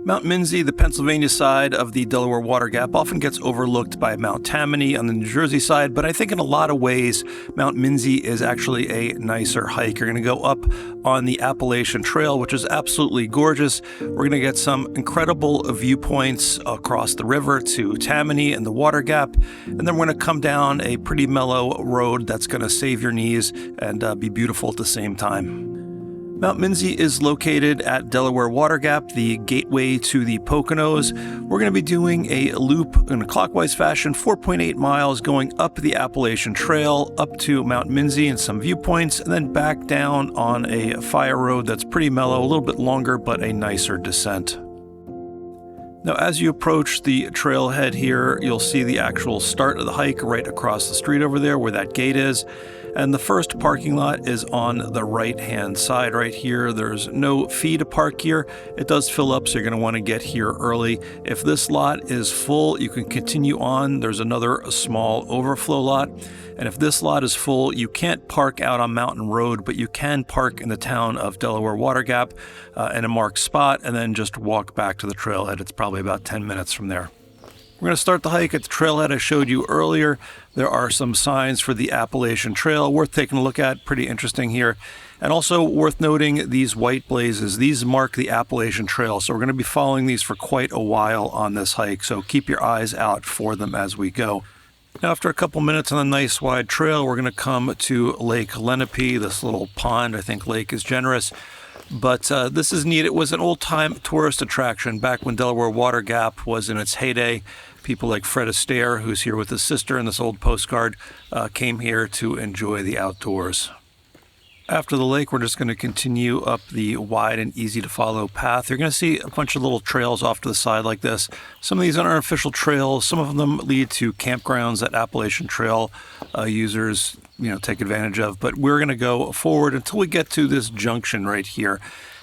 Mount Minsi, the Pennsylvania side of the Delaware Water Gap, often gets overlooked by Mount Tammany on the New Jersey side, but I think in a lot of ways, Mount Minsi is actually a nicer hike. You're going to go up on the Appalachian Trail, which is absolutely gorgeous. We're going to get some incredible viewpoints across the river to Tammany and the Water Gap, and then we're going to come down a pretty mellow road that's going to save your knees and be beautiful at the same time. Mount Minsi is located at Delaware Water Gap, the gateway to the Poconos. We're going to be doing a loop in a clockwise fashion, 4.8 miles, going up the Appalachian Trail, up to Mount Minsi and some viewpoints, and then back down on a fire road that's pretty mellow, a little bit longer, but a nicer descent. Now, as you approach the trailhead here, you'll see the actual start of the hike right across the street over there where that gate is. And the first parking lot is on the right-hand side right here. There's no fee to park here. It does fill up, so you're going to want to get here early. If this lot is full, you can continue on. There's another small overflow lot. And if this lot is full, you can't park out on Mountain Road, but you can park in the town of Delaware Water Gap in a marked spot and then just walk back to the trailhead. It's probably about 10 minutes from there. We're going to start the hike at the trailhead I showed you earlier. There are some signs for the Appalachian Trail worth taking a look at. Pretty interesting here. And also worth noting these white blazes. These mark the Appalachian Trail. So we're going to be following these for quite a while on this hike. So keep your eyes out for them as we go. Now, after a couple minutes on a nice wide trail, we're going to come to Lake Lenape, this little pond. I think lake is generous. But this is neat. It was an old-time tourist attraction back when Delaware Water Gap was in its heyday. People like Fred Astaire, who's here with his sister in this old postcard, came here to enjoy the outdoors. After the lake, we're just going to continue up the wide and easy-to-follow path. You're going to see a bunch of little trails off to the side like this. Some of these are unofficial trails. Some of them lead to campgrounds that Appalachian Trail users take advantage of. But we're going to go forward until we get to this junction right here.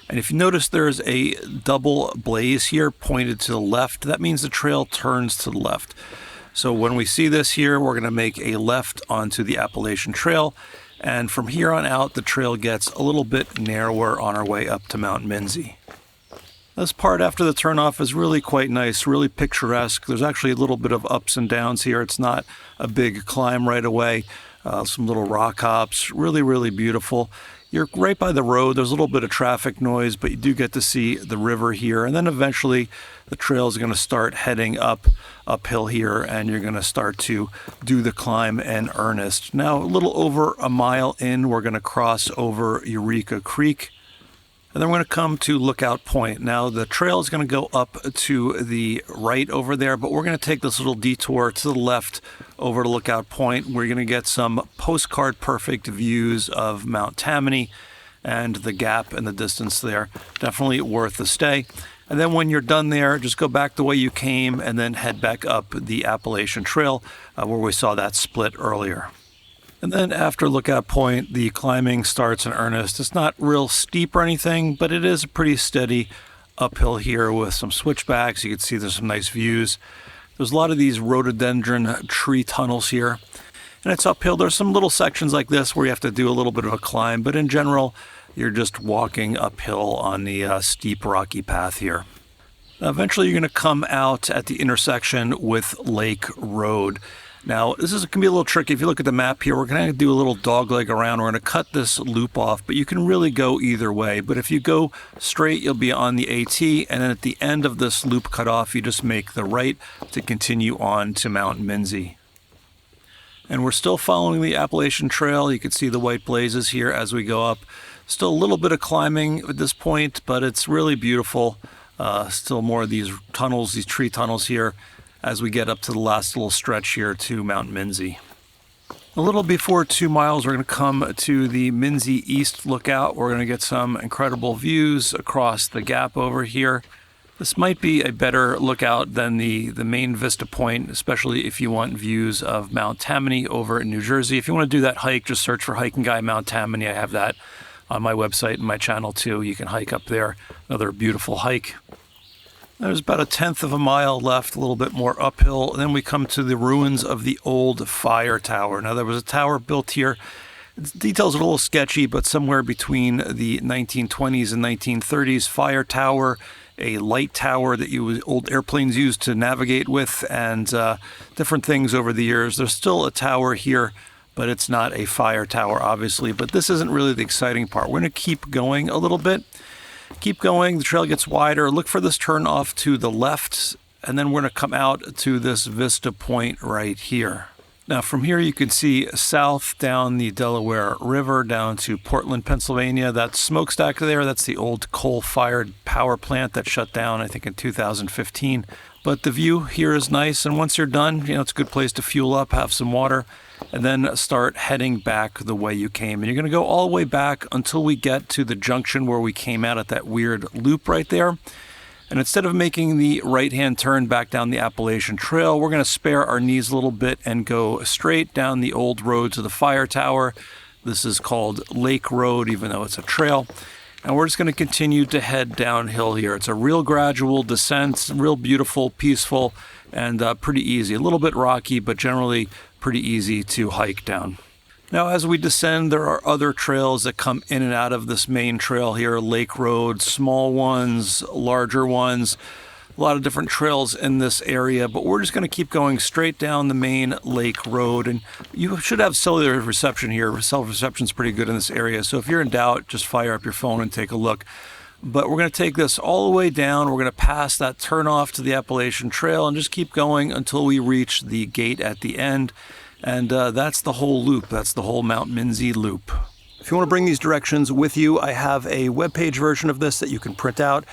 And if you notice, there's a double blaze here pointed to the left. That means the trail turns to the left. So when we see this here, we're going to make a left onto the Appalachian Trail. And from here on out, the trail gets a little bit narrower on our way up to Mount Minsi. This part after the turnoff is really quite nice, really picturesque. There's actually a little bit of ups and downs here. It's not a big climb right away. Some little rock hops, really, really beautiful. You're right by the road. There's a little bit of traffic noise, but you do get to see the river here. And then eventually the trail is going to start heading uphill here, and you're going to start to do the climb in earnest. Now, a little over a mile in, we're going to cross over Eureka Creek. And then we're going to come to Lookout Point. Now, the trail is going to go up to the right over there, but we're going to take this little detour to the left over to Lookout Point. We're going to get some postcard-perfect views of Mount Tammany and the gap in the distance there. Definitely worth the stay. And then when you're done there, just go back the way you came and then head back up the Appalachian Trail where we saw that split earlier. And then after Lookout Point, the climbing starts in earnest. It's not real steep or anything, but it is a pretty steady uphill here with some switchbacks. You can see there's some nice views. There's a lot of these rhododendron tree tunnels here. And it's uphill. There's some little sections like this where you have to do a little bit of a climb, but in general, you're just walking uphill on the steep rocky path here. Now, eventually, you're going to come out at the intersection with Lake Road. Now, this can be a little tricky. If you look at the map here, we're going to do a little dogleg around. We're going to cut this loop off, but you can really go either way. But if you go straight, you'll be on the AT, and then at the end of this loop cut off, you just make the right to continue on to Mount Minsi. And we're still following the Appalachian Trail. You can see the white blazes here as we go up. Still a little bit of climbing at this point, but it's really beautiful. Still more of these tunnels, these tree tunnels here, as we get up to the last little stretch here to Mount Minsi. A little before 2 miles, we're going to come to the Minsi East Lookout. We're going to get some incredible views across the gap over here. This might be a better lookout than the main vista point, especially if you want views of Mount Tammany over in New Jersey. If you want to do that hike, just search for Hiking Guy Mount Tammany. I have that on my website and my channel too. You can hike up there. Another beautiful hike. There's about 1/10 of a mile left, a little bit more uphill. And then we come to the ruins of the old fire tower. Now, there was a tower built here. The details are a little sketchy, but somewhere between the 1920s and 1930s, fire tower a light tower that old airplanes used to navigate with, and different things over the years. There's still a tower here, but it's not a fire tower, obviously. But this isn't really the exciting part. We're going to keep going a little bit. Keep going. The trail gets wider. Look for this turn off to the left, and then we're going to come out to this vista point right here. Now from here you can see south down the Delaware River down to Portland, Pennsylvania. That smokestack there, that's the old coal-fired power plant that shut down, I think, in 2015. But the view here is nice, and once you're done, it's a good place to fuel up, have some water, and then start heading back the way you came. And you're going to go all the way back until we get to the junction where we came out at that weird loop right there. And instead of making the right-hand turn back down the Appalachian Trail, we're going to spare our knees a little bit and go straight down the old road to the fire tower. This is called Lake Road, even though it's a trail. And we're just going to continue to head downhill here. It's a real gradual descent, real beautiful, peaceful, and pretty easy. A little bit rocky, but generally pretty easy to hike down. Now, as we descend, there are other trails that come in and out of this main trail here, Lake Road, small ones, larger ones, a lot of different trails in this area, but we're just going to keep going straight down the main Lake Road, and you should have cellular reception here. Cell reception is pretty good in this area, so if you're in doubt, just fire up your phone and take a look. But we're going to take this all the way down. We're going to pass that turnoff to the Appalachian Trail and just keep going until we reach the gate at the end. And that's the whole loop. That's the whole Mount Minsi loop. If you want to bring these directions with you, I have a web-page version of this that you can print out.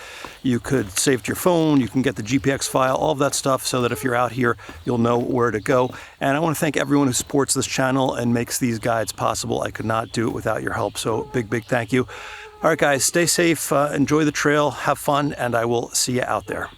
You could save to your phone. You can get the GPX file, all of that stuff, so that if you're out here, you'll know where to go. And I want to thank everyone who supports this channel and makes these guides possible. I could not do it without your help, so big, big thank you. All right, guys, stay safe, enjoy the trail, have fun, and I will see you out there.